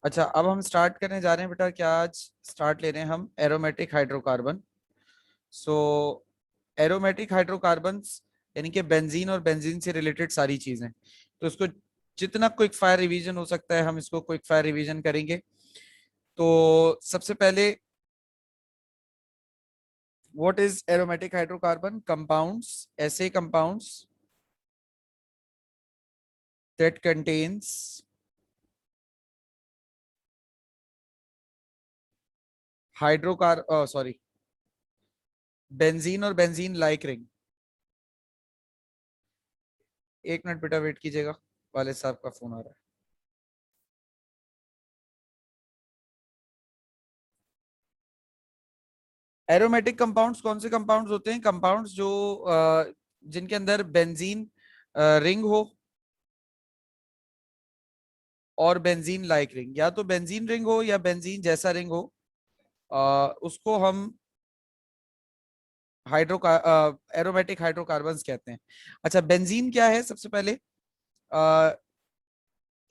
अच्छा, अब हम स्टार्ट करने जा रहे हैं बेटा। क्या आज स्टार्ट ले रहे हैं हम एरोमेटिक हाइड्रोकार्बन। सो एरोमेटिक हाइड्रोकार्बन्स यानी कि बेंजीन और बेंजीन से रिलेटेड सारी चीजें, तो इसको जितना क्विक फायर रिवीजन हो सकता है हम इसको क्विक फायर रिवीजन करेंगे। तो सबसे पहले, what is aromatic hydrocarbon? Compounds, ऐसे compounds that contains hydrocar sorry benzene और बेंजीन लाइक रिंग। एक मिनट बेटा वेट कीजिएगा, वालिद साहब का फोन आ रहा है। एरोमेटिक कंपाउंड्स कौन से कंपाउंड्स होते हैं? कंपाउंड्स जो जिनके अंदर बेंजीन रिंग हो और बेंजीन लाइक रिंग, या तो बेंजीन रिंग हो या बेंजीन जैसा रिंग हो, उसको हम एरोमेटिक हाइड्रोकार्बन्स कहते हैं। अच्छा, बेंजीन क्या है? सबसे पहले अ,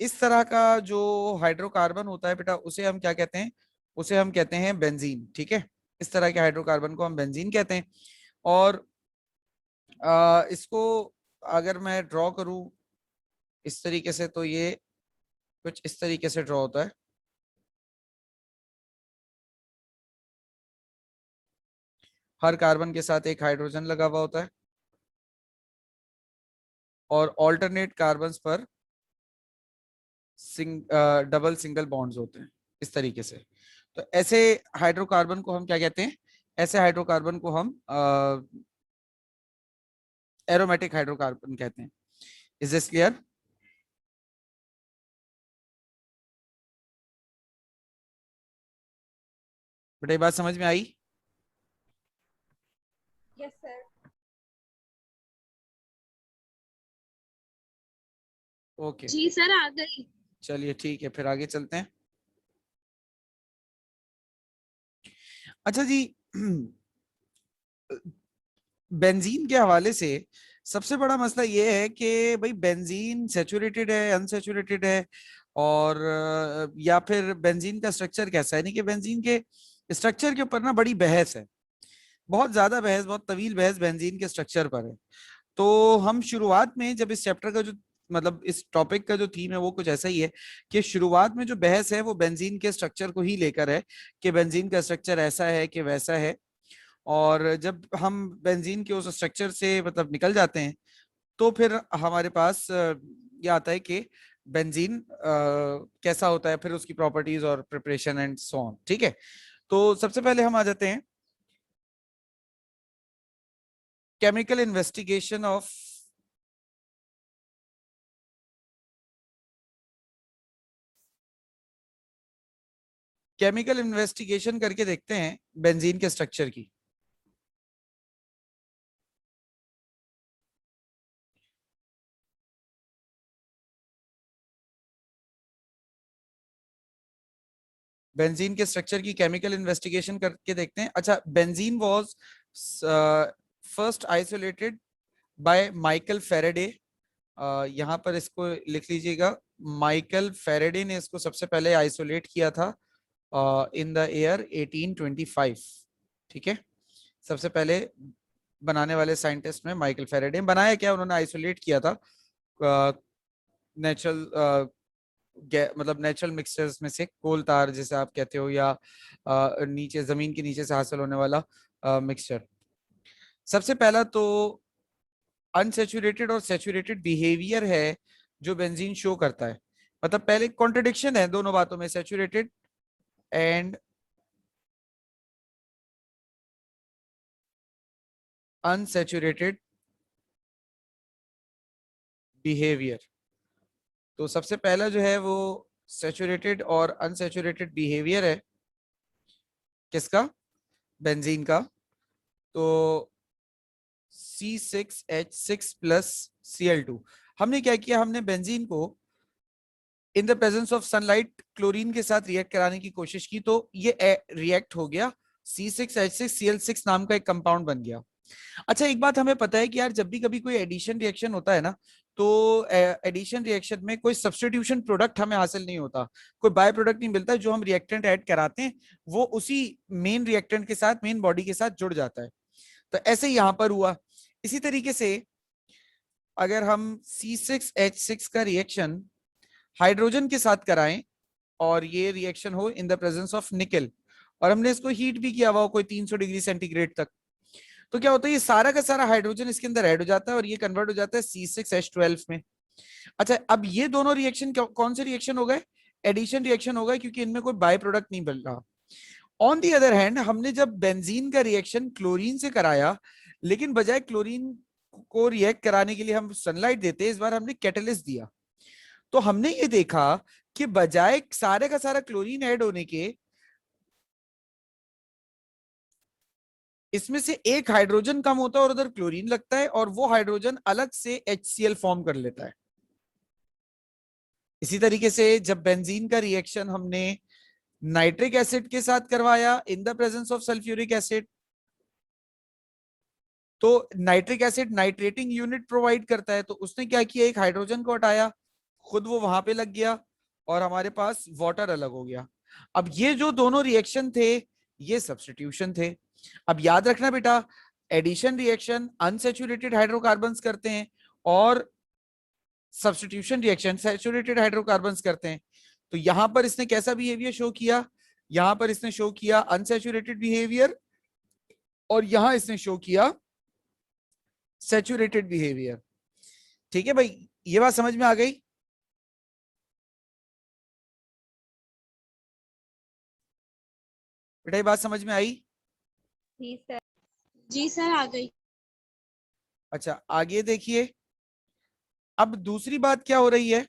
इस तरह का जो हाइड्रोकार्बन होता है बेटा, उसे हम क्या कहते हैं? उसे हम कहते हैं बेंजीन। ठीक है, इस तरह के हाइड्रोकार्बन को हम बेंजीन कहते हैं। और इसको अगर मैं ड्रॉ करूं इस तरीके से, तो ये कुछ इस तरीके से ड्रॉ होता है। हर कार्बन के साथ एक हाइड्रोजन लगा हुआ होता है और ऑल्टरनेट कार्बन्स पर डबल सिंगल बॉन्ड्स होते हैं इस तरीके से। तो ऐसे हाइड्रोकार्बन को हम क्या कहते हैं? ऐसे हाइड्रोकार्बन को हम एरोमेटिक हाइड्रोकार्बन कहते हैं। Is this clear? बेटा ये बात समझ में आई? Yes sir. ओके, जी सर, आ गई। चलिए ठीक है, फिर आगे चलते हैं। अच्छा जी, बेंजीन के हवाले से सबसे बड़ा मसला ये है कि भाई बेंजीन सेचुरेटेड है, अनसेचुरेटेड है, और या फिर बेंजीन का स्ट्रक्चर कैसा है। नहीं कि बेंजीन के स्ट्रक्चर के ऊपर ना बड़ी बहस है, बहुत ज्यादा बहस, बहुत तवील बहस बेंजीन के स्ट्रक्चर पर है। तो हम शुरुआत में जब इस चैप्टर का जो मतलब इस टॉपिक का जो थीम है वो कुछ ऐसा ही है कि शुरुआत में जो बहस है वो बेंजीन के स्ट्रक्चर को ही लेकर है कि बेंजीन का स्ट्रक्चर ऐसा है कि वैसा है। और जब हम बेंजीन के उस स्ट्रक्चर से मतलब निकल जाते हैं, तो फिर हमारे पास ये आता है कि बेंजीन कैसा होता है, फिर उसकी प्रॉपर्टीज और प्रिपरेशन एंड सो ऑन। ठीक है, तो सबसे पहले हम आ जाते हैं chemical investigation of chemical investigation करके देखते हैं बेंजीन के स्ट्रक्चर की। बेंजीन के स्ट्रक्चर की केमिकल इन्वेस्टिगेशन करके देखते हैं। अच्छा, benzene was first isolated by Michael Faraday. यहाँ पर इसको लिख लीजिएगा, माइकल फेरेडे ने इसको सबसे पहले आइसोलेट किया था इन द ईयर 1825। ठीक है, सबसे पहले बनाने वाले साइंटिस्ट में माइकल फेरेडे। बनाया क्या उन्होंने? आइसोलेट किया था नेचुरल मतलब नेचुरल मिक्सचर्स में से कोल तार जैसे आप कहते हो, या नीचे जमीन के नीचे से हासिल होने वाला मिक्सचर। सबसे पहला तो अनसेचुरेटेड और सेचुरेटेड बिहेवियर है जो बेंजीन शो करता है। मतलब पहले कॉन्ट्रडिक्शन है दोनों बातों में, सेचुरेटेड एंड अनसेचुरेटेड बिहेवियर। तो सबसे पहला जो है वो सेचुरेटेड और अनसेचुरेटेड बिहेवियर है किसका? बेंजीन का। तो C6H6 + Cl2। हमने क्या किया? हमने बेंजीन को इन the presence of sunlight chlorine के साथ रिएक्ट कराने की कोशिश की, तो ये रिएक्ट हो गया, C6H6Cl6 नाम का एक कंपाउंड बन गया। अच्छा, एक बात हमें पता है कि यार जब भी कभी कोई एडिशन रिएक्शन होता है ना, तो एडिशन रिएक्शन में कोई सब्स्टिट्यूशन प्रोडक्ट हमें हासिल नहीं होता, कोई बाय प्रोडक्ट नहीं मिलता, जो हम रिएक्टेंट ऐड कराते हैं वो उसी मेन रिएक्टेंट के साथ, मेन बॉडी के साथ जुड़ जाता है। तो ऐसे ही यहां पर हुआ। इसी तरीके से अगर हम C6H6 का रिएक्शन हाइड्रोजन के साथ कराएं और ये रिएक्शन हो इन द प्रेजेंस ऑफ निकल, और हमने इसको हीट भी किया हुआ हो कोई 300 डिग्री सेंटीग्रेड तक, तो क्या होता है, ये सारा का सारा हाइड्रोजन इसके अंदर ऐड हो जाता है और ये कन्वर्ट हो जाता है C6H12 में। अच्छा, अब ये दोनों रिएक्शन कौन से रिएक्शन हो गए? एडिशन रिएक्शन हो गए, क्योंकि इनमें कोई बाय प्रोडक्ट नहीं बन रहा। ऑन दी अदर हैंड, हमने जब बेंजीन का रिएक्शन क्लोरीन से कराया, लेकिन बजाय क्लोरीन को रिएक्ट कराने के लिए हम सनलाइट देते, इस बार हमने कैटलिस्ट दिया। तो हमने ये देखा कि बजाय सारे का सारा क्लोरीन ऐड होने के, इसमें से एक हाइड्रोजन कम होता है और उधर क्लोरीन लगता है, और वो हाइड्रोजन अलग से HCl फॉर्म कर लेता है। इसी तरीके से जब बेंजीन का रिएक्शन हमने नाइट्रिक एसिड के साथ करवाया in the presence of sulphuric acid, तो nitric acid nitrating unit provide करता है, तो उसने क्या किया, एक हाइड्रोजन को हटाया, खुद वो वहां पे लग गया और हमारे पास वाटर अलग हो गया। अब ये जो दोनों रिएक्शन थे ये सब्स्टिट्यूशन थे। अब याद रखना बेटा, एडिशन रिएक्शन अनसैचुरेटेड हाइड्रोकार्बन्स करते हैं और सब्स्टिट्यूशन रिएक्शन सैचुरेटेड हाइड्रोकार्बन्स करते हैं। तो यहां पर इसने कैसा बिहेवियर शो किया? यहां पर इसने शो किया अनसैचुरेटेड बिहेवियर, और यहां इसने शो किया सैचुरेटेड बिहेवियर। ठीक है भाई, ये बात समझ में आ गई? बेटा ये बात समझ में आई? जी सर। जी सर, आ गई। अच्छा, आगे देखिए। अब दूसरी बात क्या हो रही है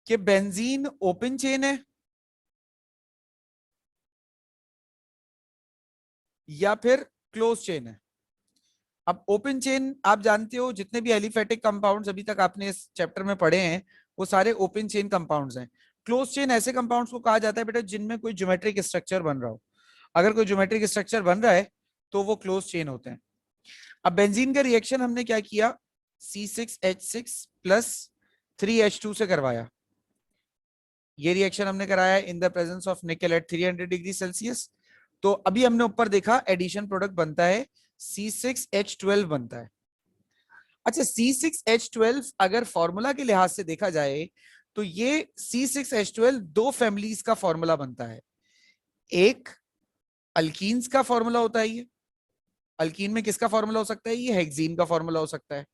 कि बेंजीन ओपन चेन है या फिर क्लोज चेन है। अब ओपन चेन आप जानते हो, जितने भी एलिफेटिक कंपाउंड्स अभी तक आपने इस चैप्टर में पढ़े हैं वो सारे ओपन चेन कंपाउंड्स हैं। क्लोज चेन ऐसे कंपाउंड्स को कहा जाता है बेटा जिनमें कोई ज्योमेट्रिक स्ट्रक्चर बन रहा हो। अगर कोई ज्योमेट्रिक स्ट्रक्चर बन रहा है तो वो क्लोज चेन होते हैं। अब बेंजीन का रिएक्शन हमने क्या किया, C6H6 प्लस 3H2 से करवाया। ये रिएक्शन हमने कराया in the presence of nickel at 300 degree Celsius. तो अभी हमने ऊपर देखा एडिशन प्रोडक्ट बनता है C6H12 बनता है। अच्छा, C6H12 अगर फॉर्मूला के लिहाज से देखा जाए तो ये C6H12 दो फैमिलीज का फॉर्मूला बनता है। एक अल्कीन्स का फॉर्मूला होता है, ये अल्कीन में किसका फॉर्मूला हो सकता है, ये हेक्सीन का फॉर्मूला हो सकता है।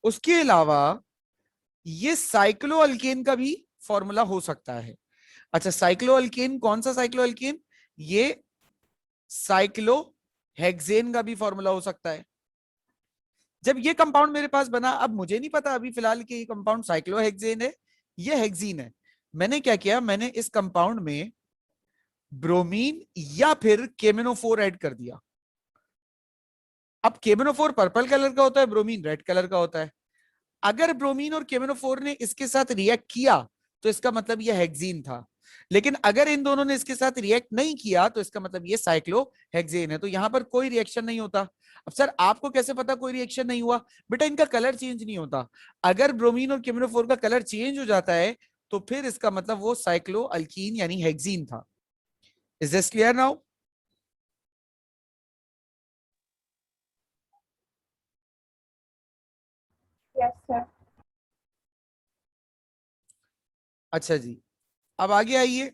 उसके अलावा ये साइक्लो अल्केन का भी फॉर्मूला हो सकता है। अच्छा, साइक्लो अल्केन कौन सा साइक्लो अल्केन? ये साइक्लो हेक्सेन का भी फॉर्मूला हो सकता है। जब ये कंपाउंड मेरे पास बना, अब मुझे नहीं पता अभी फिलहाल कि ये कंपाउंड साइक्लोहेक्सेन है ये हेक्सीन है। मैंने क्या किया, मैंने इस कंपाउंड में ब्रोमीन या फिर केमिनोफोर ऐड कर दिया। अब केमिनोफोर पर्पल कलर का होता है, ब्रोमीन रेड कलर का होता है। अगर ब्रोमीन और केमिनोफोर ने इसके साथ रिएक्ट किया तो इसका मतलब यह हेक्सीन था, लेकिन अगर इन दोनों ने इसके साथ रिएक्ट नहीं किया तो इसका मतलब ये साइक्लोहेक्सेन है। तो यहां पर कोई रिएक्शन नहीं होता। अब सर आपको कैसे पता कोई रिएक्शन नहीं हुआ? बेटा इनका कलर चेंज नहीं होता। अगर ब्रोमीन और केमिनोफोर का कलर चेंज हो जाता है तो फिर इसका मतलब वो साइक्लो अल्कीन यानी हेक्सीन था। Is this clear now? Yes sir. अच्छा जी, अब आगे आइए।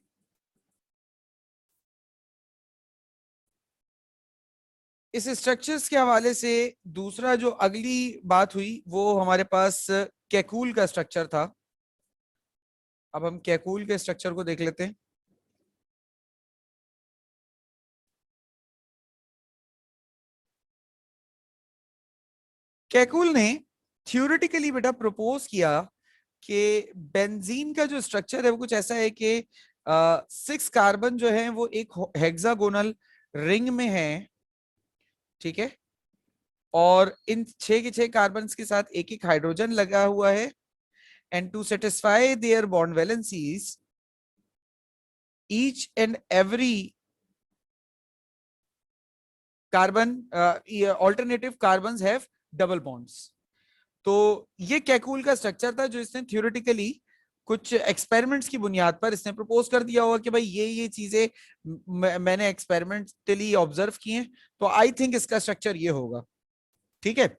इस स्ट्रक्चर्स के हवाले से दूसरा जो अगली बात हुई वो हमारे पास कैकूल का स्ट्रक्चर था। अब हम कैकूल के स्ट्रक्चर को देख लेते हैं। कैकूल ने थ्योरेटिकली बेटा प्रपोज किया कि बेंजीन का जो स्ट्रक्चर है वो कुछ ऐसा है कि 6 कार्बन जो है वो एक हेक्सागोनल रिंग में है, ठीक है, और इन 6 के 6 कार्बन के साथ एक एक हाइड्रोजन लगा हुआ है। And to satisfy their bond valencies each and every carbon alternative carbons have double bonds. तो ये कैकूल का स्ट्रक्चर था जो इसने थ्योरेटिकली कुछ एक्सपेरिमेंट्स की बुनियाद पर इसने प्रपोज कर दिया होगा कि भाई ये चीजें मैंने एक्सपेरिमेंटली ऑब्जर्व की हैं, तो आई थिंक इसका स्ट्रक्चर ये होगा। ठीक है,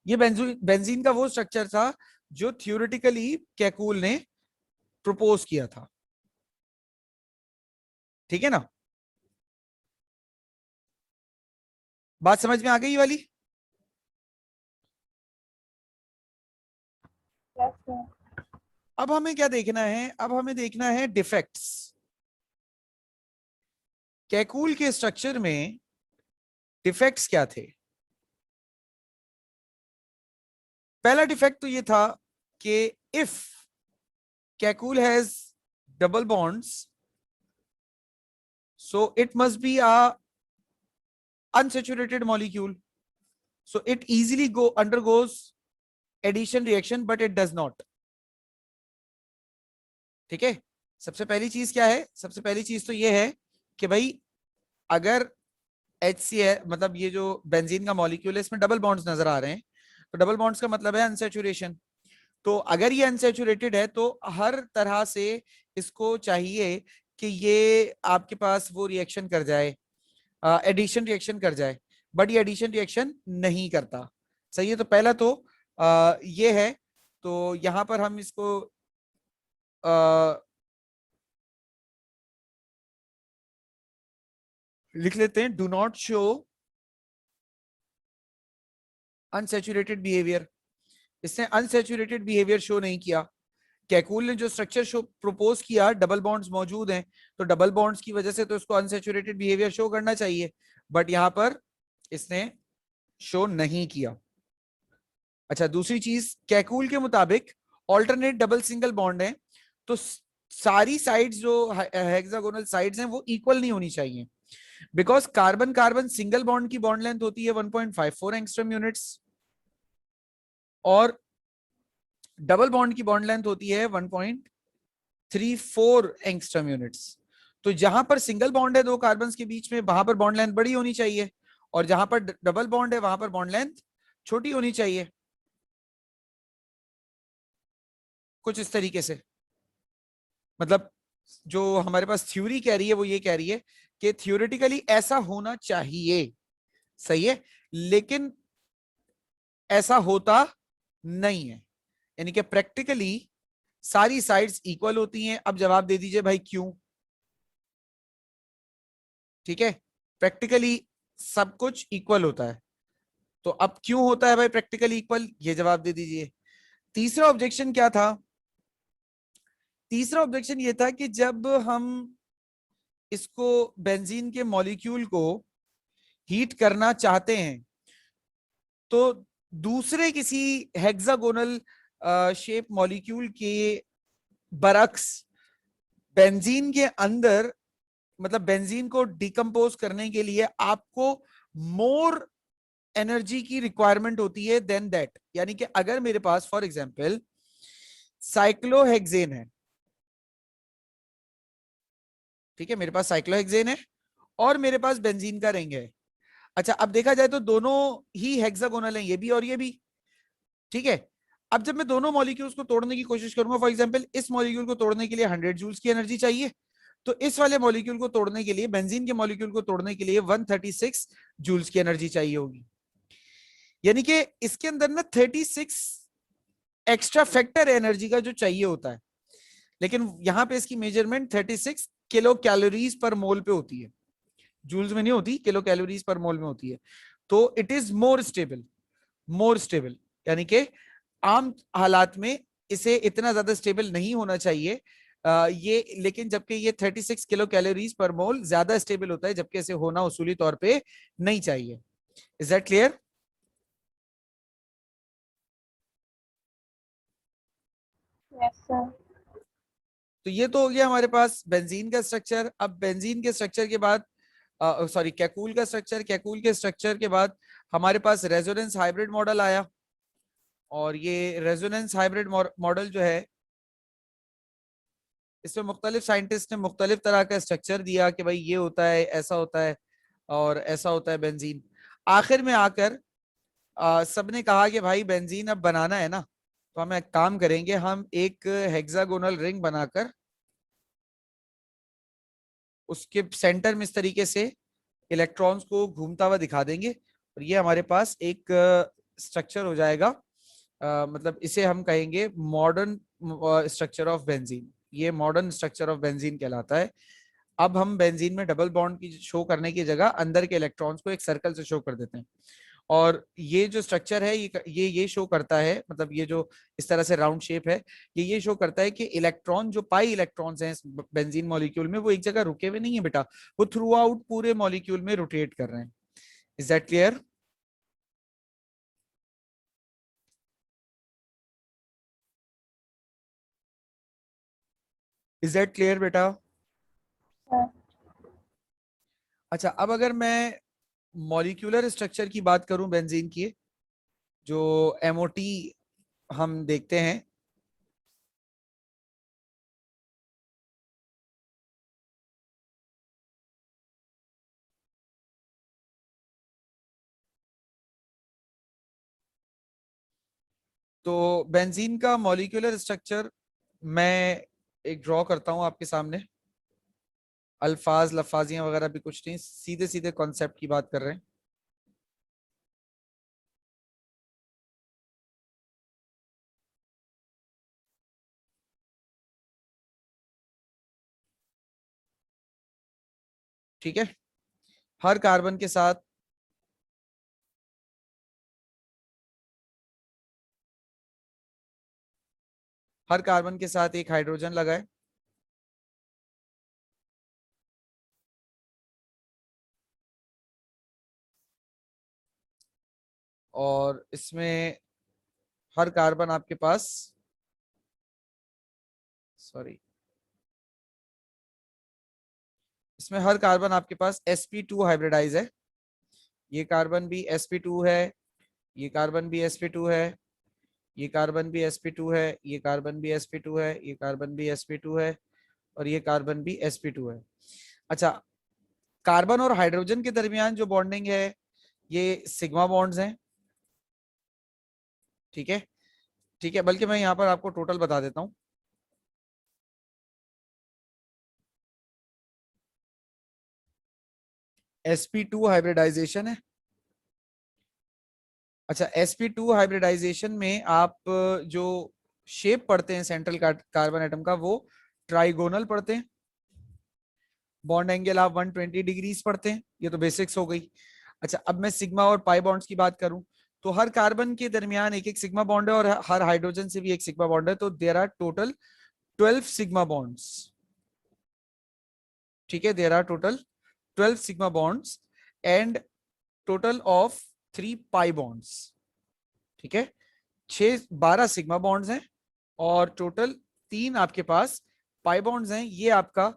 ये बेंजीन का वो स्ट्रक्चर था जो थ्योरेटिकली कैकूल ने प्रपोज किया था। ठीक है ना, बात समझ में आ गई ये वाली? Yes, sir. अब हमें क्या देखना है, अब हमें देखना है डिफेक्ट्स। कैकूल के स्ट्रक्चर में डिफेक्ट्स क्या थे? पहला डिफेक्ट तो ये था कि if Kekule has double bonds, so it must be a unsaturated molecule, so it easily undergoes addition reaction but it does not। ठीक है, सबसे पहली चीज क्या है, सबसे पहली चीज तो ये है कि भाई अगर HCl मतलब ये जो बेंजीन का मॉलिक्यूल है इसमें डबल बॉन्ड्स नजर आ रहे हैं, तो डबल बॉन्ड्स का मतलब है अनसैचुरेशन। तो अगर ये अनसैचुरेटेड है तो हर तरह से इसको चाहिए कि ये आपके पास वो रिएक्शन कर जाए, एडिशन रिएक्शन कर जाए, बट ये एडिशन रिएक्शन नहीं करता। सही है, तो पहला तो ये है। तो यहां पर हम इसको लिख लेते हैं, do not show unsaturated behaviour. इसने अनसैचुरेटेड बिहेवियर शो नहीं किया। कैकूल ने जो स्ट्रक्चर शो प्रपोज किया, डबल बॉन्ड्स मौजूद हैं, तो डबल बॉन्ड्स की वजह से तो इसको अनसैचुरेटेड बिहेवियर शो करना चाहिए, बट यहां पर इसने शो नहीं किया। अच्छा, दूसरी चीज, कैकूल के मुताबिक ऑल्टरनेट डबल सिंगल बॉन्ड है, तो सारी साइड्स जो हेक्सागोनल साइड्स हैं वो इक्वल नहीं होनी चाहिए, because carbon carbon single bond की बॉन्ड लेंथ होती है 1.54 एंगस्ट्रॉम यूनिट्स और डबल बॉन्ड की बॉन्ड लेंथ होती है 1.34 एंगस्ट्रॉम यूनिट्स। तो जहां पर सिंगल बॉन्ड है दो कार्बन के बीच में, वहां पर बॉन्ड लेंथ बड़ी होनी चाहिए, और जहां पर डबल बॉन्ड है वहां पर बॉन्ड लेंथ छोटी होनी चाहिए, कुछ इस तरीके से। मतलब जो हमारे पास थ्योरी कह रही है वो ये कह रही है कि थ्योरेटिकली ऐसा होना चाहिए, सही है, लेकिन ऐसा होता नहीं है, यानी कि प्रैक्टिकली सारी साइड्स इक्वल होती हैं। अब जवाब दे दीजिए भाई क्यों? ठीक है, प्रैक्टिकली सब कुछ इक्वल होता है, तो अब क्यों होता है भाई प्रैक्टिकली इक्वल, ये जवाब दे दीजिए। तीसरा ऑब्जेक्शन क्या था? तीसरा ऑब्जेक्शन ये था कि जब हम इसको बेंजीन के मॉलिक्यूल को हीट करना चाहते हैं तो दूसरे किसी हेक्सागोनल शेप मॉलिक्यूल के बरक्स बेंजीन के अंदर, मतलब बेंजीन को डिकम्पोज करने के लिए आपको मोर एनर्जी की रिक्वायरमेंट होती है देन दैट। यानी कि अगर मेरे पास फॉर एग्जांपल साइक्लोहेक्सेन है, ठीक है, मेरे पास साइक्लोहेक्सेन है और मेरे पास बेंजीन का रिंग है। अच्छा, अब देखा जाए तो दोनों ही हेक्सागोनल हैं, ये भी और ये भी, ठीक है। अब जब मैं दोनों मॉलिक्यूल्स को तोड़ने की कोशिश करूंगा, फॉर एग्जांपल इस मॉलिक्यूल को तोड़ने के लिए 100 जूल्स की एनर्जी चाहिए, तो इस वाले मॉलिक्यूल को तोड़ने के लिए, बेंजीन के मॉलिक्यूल को तोड़ने के लिए 136 जूल्स की एनर्जी चाहिए होगी। यानी कि इसके अंदर ना 36 एक्स्ट्रा फैक्टर एनर्जी का जो चाहिए होता है, लेकिन यहां पे इसकी मेजरमेंट 36 किलो कैलोरीज पर मोल पे होती है, जूल्स में नहीं होती, किलो कैलोरीज पर मोल में होती है। तो it is more stable, more stable, यानी कि आम हालात में इसे इतना ज्यादा स्टेबल नहीं होना चाहिए ये, लेकिन जबकि ये 36 किलो कैलोरीज पर मोल ज्यादा स्टेबल होता है, जबकि इसे होना उसूली तौर पे नहीं चाहिए। Is that clear? Yes, sir. तो ये तो हो गया हमारे पास बेंजीन का स्ट्रक्चर। अब बेंजीन के स्ट्रक्चर के बाद, सॉरी, कैकूल का स्ट्रक्चर, कैकूल के स्ट्रक्चर के बाद हमारे पास रेजोनेंस हाइब्रिड मॉडल आया, और ये रेजोनेंस हाइब्रिड मॉडल जो है, इसमें मुख्तलिफ साइंटिस्ट ने मुख्तलिफ तरह का स्ट्रक्चर दिया कि भाई ये होता है, ऐसा होता है और ऐसा होता है बेंजीन। आखिर में आकर सबने कहा कि भाई बेंजीन अब बनाना है ना, तो हम एक काम करेंगे, हम एक हेक्सागोनल रिंग बनाकर उसके सेंटर में इस तरीके से इलेक्ट्रॉन्स को घूमता हुआ दिखा देंगे, और ये हमारे पास एक स्ट्रक्चर हो जाएगा। मतलब इसे हम कहेंगे मॉडर्न स्ट्रक्चर ऑफ बेंजीन। ये मॉडर्न स्ट्रक्चर ऑफ बेंजीन कहलाता है। अब हम बेंजीन में डबल बॉन्ड की शो करने की जगह अंदर के इलेक्ट्रॉन्स को एक सर्कल से शो कर देते हैं। और ये जो स्ट्रक्चर है ये शो करता है, मतलब ये जो इस तरह से राउंड शेप है, ये शो करता है कि इलेक्ट्रॉन, जो पाई इलेक्ट्रॉन्स हैं इस बेंजीन मॉलिक्यूल में, वो एक जगह रुके हुए नहीं है बेटा, वो थ्रू आउट पूरे मॉलिक्यूल में रोटेट कर रहे हैं। Is that clear? Is that clear बेटा? सर। अच्छा, अब अगर मैं मॉलिक्यूलर स्ट्रक्चर की बात करूं बेंजीन की, जो एमओटी हम देखते हैं, तो बेंजीन का मॉलिक्यूलर स्ट्रक्चर मैं एक ड्रॉ करता हूं आपके सामने। अल्फाज लफाजियां वगैरह भी कुछ नहीं, सीधे सीधे कॉन्सेप्ट की बात कर रहे हैं। ठीक है। हर कार्बन के साथ हर कार्बन के साथ एक हाइड्रोजन लगाए, और इसमें हर कार्बन आपके पास, सॉरी, इसमें हर कार्बन आपके पास sp2 हाइब्रिडाइज है। ये कार्बन भी sp2 है, ये कार्बन भी sp2 है, ये कार्बन भी sp2 है, ये कार्बन भी sp2 है, ये कार्बन भी sp2 है, और ये कार्बन भी sp2 है। अच्छा, कार्बन और हाइड्रोजन के दरमियान जो बॉन्डिंग है ये सिग्मा बॉन्ड्स हैं। ठीक है, ठीक है, बल्कि मैं यहाँ पर आपको टोटल बता देता हूँ। sp2 हाइब्रिडाइजेशन है। अच्छा, sp2 हाइब्रिडाइजेशन में आप जो शेप पढ़ते हैं सेंट्रल कार्बन एटम का, वो ट्राइगोनल पढ़ते हैं। बॉन्ड एंगल आप 120 डिग्रीज पढ़ते हैं, ये तो बेसिक्स हो गई। अच्छा, अब मैं सिग्मा और पाई बॉन्ड्स की बात करूं, तो हर कार्बन के दरमियान एक एक सिग्मा बॉन्ड है, और हर हाइड्रोजन से भी एक सिग्मा बॉन्ड है, तो there are total 12 sigma bonds. ठीक है, there are total 12 sigma bonds and total of 3 pi bonds. ठीक है, 12 सिग्मा बॉन्ड्स हैं, और टोटल 3 आपके पास पाई बॉन्ड्स हैं। ये आपका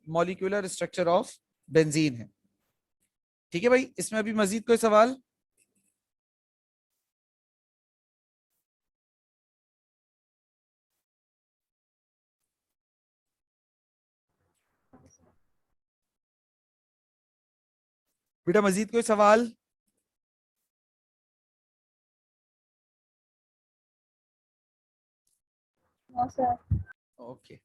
मॉलिक्यूलर स्ट्रक्चर ऑफ बेंजीन है। ठीक है भाई, इसमें अभी मजीद कोई सवाल? बेटा मजीद कोई सवाल? No sir. ओके।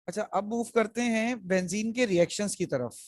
अच्छा, अब मूव करते हैं बेंजीन के रिएक्शंस की तरफ।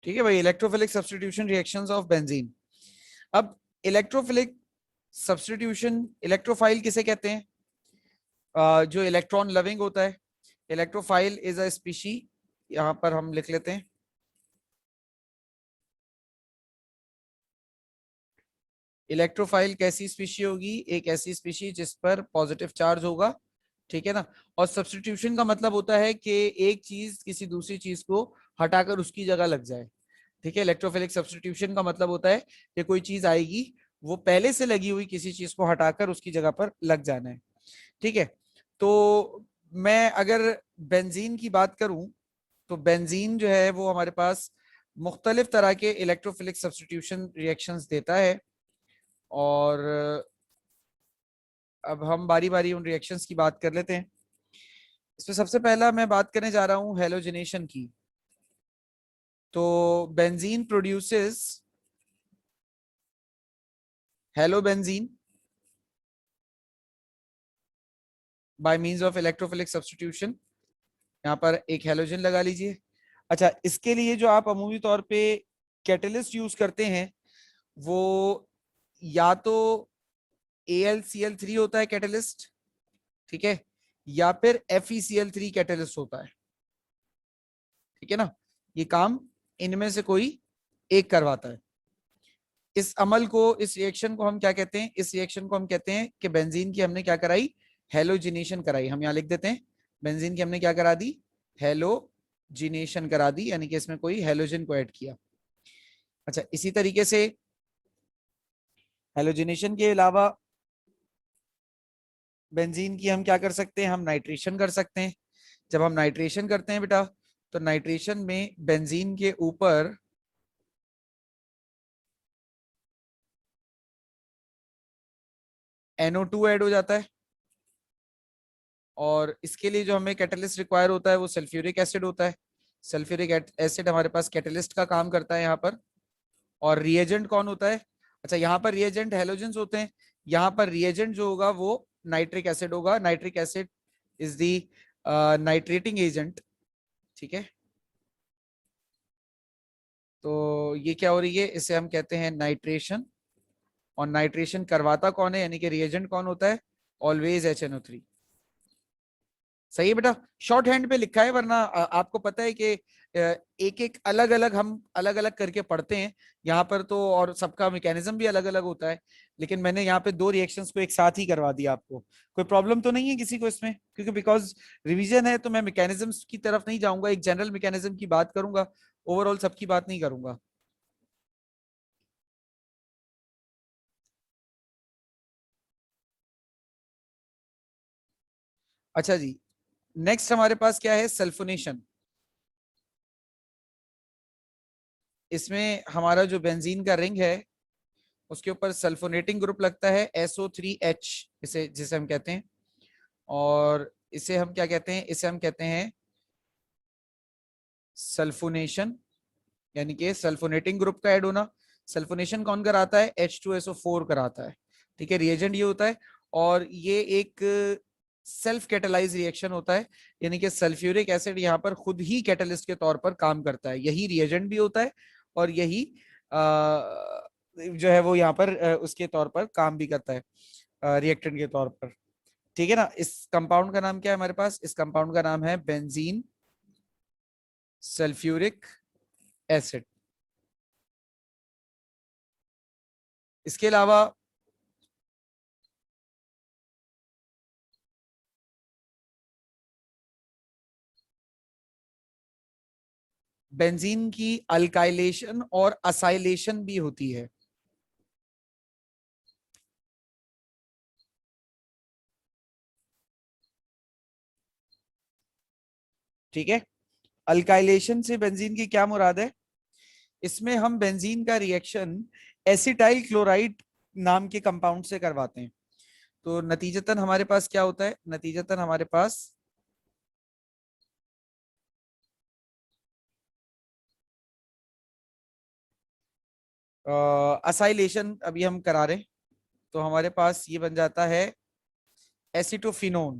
ठीक है भाई, electrophilic substitution reactions of benzene. अब इलेक्ट्रोफिलिक सब्स्टिट्यूशन, इलेक्ट्रोफाइल किसे कहते हैं? जो इलेक्ट्रॉन लविंग होता है। इलेक्ट्रोफाइल इज अ स्पीशी, यहां पर हम लिख लेते हैं। इलेक्ट्रोफाइल कैसी स्पीशी होगी? एक ऐसी स्पीशी जिस पर पॉजिटिव चार्ज होगा, ठीक है ना। और सब्स्टिट्यूशन का मतलब होता है कि एक चीज किसी दूसरी चीज को हटाकर उसकी जगह लग जाए, ठीक है। इलेक्ट्रोफिलिक सब्स्टिट्यूशन का मतलब होता है कि कोई चीज आएगी, वो पहले से लगी हुई किसी चीज को हटाकर उसकी जगह पर लग जाना है, ठीक है। तो मैं अगर बेंजीन की बात करूं, तो बेंजीन जो है वो हमारे पास मुख्तलिफ तरह के इलेक्ट्रोफिलिक सब्स्टिट्यूशन रिएक्शंस देता है। और अब हम बारी बारी उन रिएक्शंस की बात कर लेते हैं। इसमें सबसे पहला मैं बात करने जा रहा हूं हेलोजिनेशन की। तो benzene produces halobenzene by means of electrophilic substitution. यहाँ पर एक हेलोजन लगा लीजिए। अच्छा, इसके लिए जो आप अमूमी तौर पे कैटलिस्ट यूज करते हैं, वो या तो AlCl3 होता है कैटलिस्ट, ठीक है, या फिर FeCl3 कैटलिस्ट होता है, ठीक है ना। ये काम इनमें से कोई एक करवाता है। इस अमल को, इस रिएक्शन को हम क्या कहते हैं? इस रिएक्शन को हम कहते हैं कि बेंजीन की हमने क्या कराई? हेलोजिनेशन कराई। हम यहाँ लिख देते हैं, बेंजीन की हमने क्या करा दी? हेलोजिनेशन करा दी, यानी कि इसमें कोई हेलोजन को ऐड किया। अच्छा, इसी तरीके से हेलोजिनेशन के अलावा बेंजीन की हम क्या कर सकते हैं? हम नाइट्रेशन कर सकते हैं। जब हम नाइट्रेशन करते हैं बेटा, तो नाइट्रेशन में बेंजीन के ऊपर NO2 ऐड हो जाता है। और इसके लिए जो हमें कैटलिस्ट रिक्वायर होता है वो सल्फ्यूरिक एसिड होता है। सल्फ्यूरिक एसिड हमारे पास कैटलिस्ट का काम करता है यहाँ पर। और रिएजेंट कौन होता है? अच्छा, यहाँ पर रिएजेंट हेलोजेंस होते हैं। यहाँ पर रिएजेंट जो होगा वो नाइट्रिक एसिड होगा। Nitric acid is the nitrating agent, ठीक है। तो ये क्या हो रही है? इसे हम कहते हैं नाइट्रेशन। और नाइट्रेशन करवाता कौन है, यानी कि रिएजेंट कौन होता है? Always HNO3। सही है बेटा, शॉर्ट हैंड पे लिखा है, वरना आपको पता है कि एक एक अलग अलग हम अलग अलग करके पढ़ते हैं यहाँ पर तो, और सबका मैकेनिज्म भी अलग अलग होता है। लेकिन मैंने यहाँ पे दो रिएक्शंस को एक साथ ही करवा दिया आपको। कोई प्रॉब्लम तो नहीं है किसी को इसमें? क्योंकि बिकॉज रिवीजन है तो मैं मैकेनिज्म्स की तरफ नहीं जाऊंगा, एक जनरल मैकेनिज्म की बात करूंगा, ओवरऑल सबकी बात नहीं करूंगा। अच्छा जी, नेक्स्ट हमारे पास क्या है? सल्फोनेशन। इसमें हमारा जो बेंजीन का रिंग है उसके ऊपर सल्फोनेटिंग ग्रुप लगता है, SO3H इसे, जिसे हम कहते हैं। और इसे हम क्या कहते हैं? इसे हम कहते हैं सल्फोनेशन, यानी कि सल्फोनेटिंग ग्रुप का ऐड होना। सल्फोनेशन कौन कराता है? H2SO4 कराता है, ठीक है। रिएजेंट ये होता है। और ये एक सेल्फ कैटेलाइज रिएक्शन होता है, यानी कि सल्फ्यूरिक एसिड यहाँ पर खुद ही कैटलिस्ट के तौर पर काम करता है। यही रिएजेंट भी होता है और यही जो है वो यहाँ पर उसके तौर पर काम भी करता है, रिएक्टेंट के तौर पर, ठीक है ना। इस कंपाउंड का नाम क्या है हमारे पास? इस कंपाउंड का नाम है बेंजीन सल्फ्यूरिक एसिड। इसके अलावा बेंजीन की अल्काइलेशन और असाइलेशन भी होती है, ठीक है। अल्काइलेशन से बेंजीन की क्या मुराद है? इसमें हम बेंजीन का रिएक्शन एसिटाइल क्लोराइड नाम के कंपाउंड से करवाते हैं। तो नतीजतन हमारे पास क्या होता है? नतीजतन हमारे पास असाइलेशन अभी हम करा रहे हैं, तो हमारे पास ये बन जाता है एसिटोफिनोन,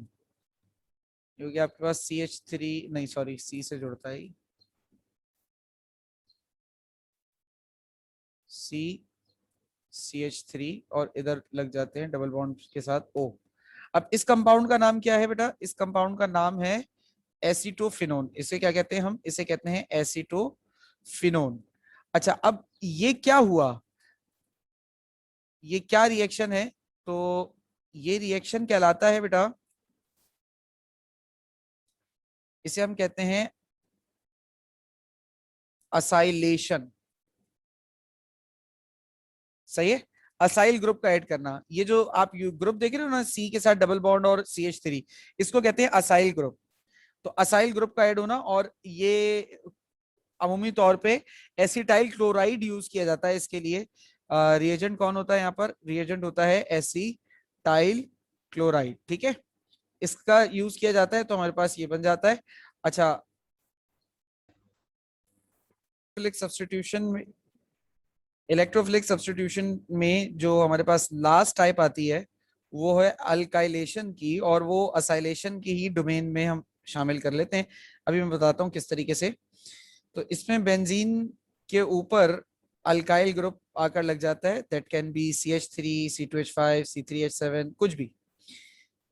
क्योंकि आपके पास CH3 नहीं, सॉरी, C से जुड़ता है, CH3, और इधर लग जाते हैं डबल बॉन्ड के साथ O। अब इस कंपाउंड का नाम क्या है बेटा? इस कंपाउंड का नाम है एसिटोफिनोन। इसे क्या कहते हैं? हम इसे कहते हैं एसिटोफिनोन। अच्छा, अब ये क्या हुआ? ये क्या रिएक्शन है? तो ये रिएक्शन कहलाता है बेटा, इसे हम कहते हैं असाइलेशन। सही है, असाइल ग्रुप का ऐड करना। ये जो आप ग्रुप देख रहे हो ना, सी के साथ डबल बॉन्ड और CH3, इसको कहते हैं असाइल ग्रुप। तो असाइल ग्रुप का ऐड होना, और ये अमूमी तौर पे एसिटाइल क्लोराइड यूज किया जाता है इसके लिए। रिएजेंट कौन होता है यहाँ पर? रिएजेंट होता है एसिटाइल क्लोराइड। ठीक है, इसका यूज किया जाता है, तो हमारे पास ये बन जाता है। अच्छा, सब्स्टिट्यूशन में, इलेक्ट्रोफिलिक सब्स्टिट्यूशन में जो हमारे पास लास्ट टाइप आती है वो है अल्काइलेशन की, और वो असाइलेशन की ही डोमेन में हम शामिल कर लेते हैं। अभी मैं बताता हूँ किस तरीके से। तो इसमें बेंजीन के ऊपर अल्काइल ग्रुप आकर लग जाता है, that can be CH3, C2H5, C3H7, कुछ भी।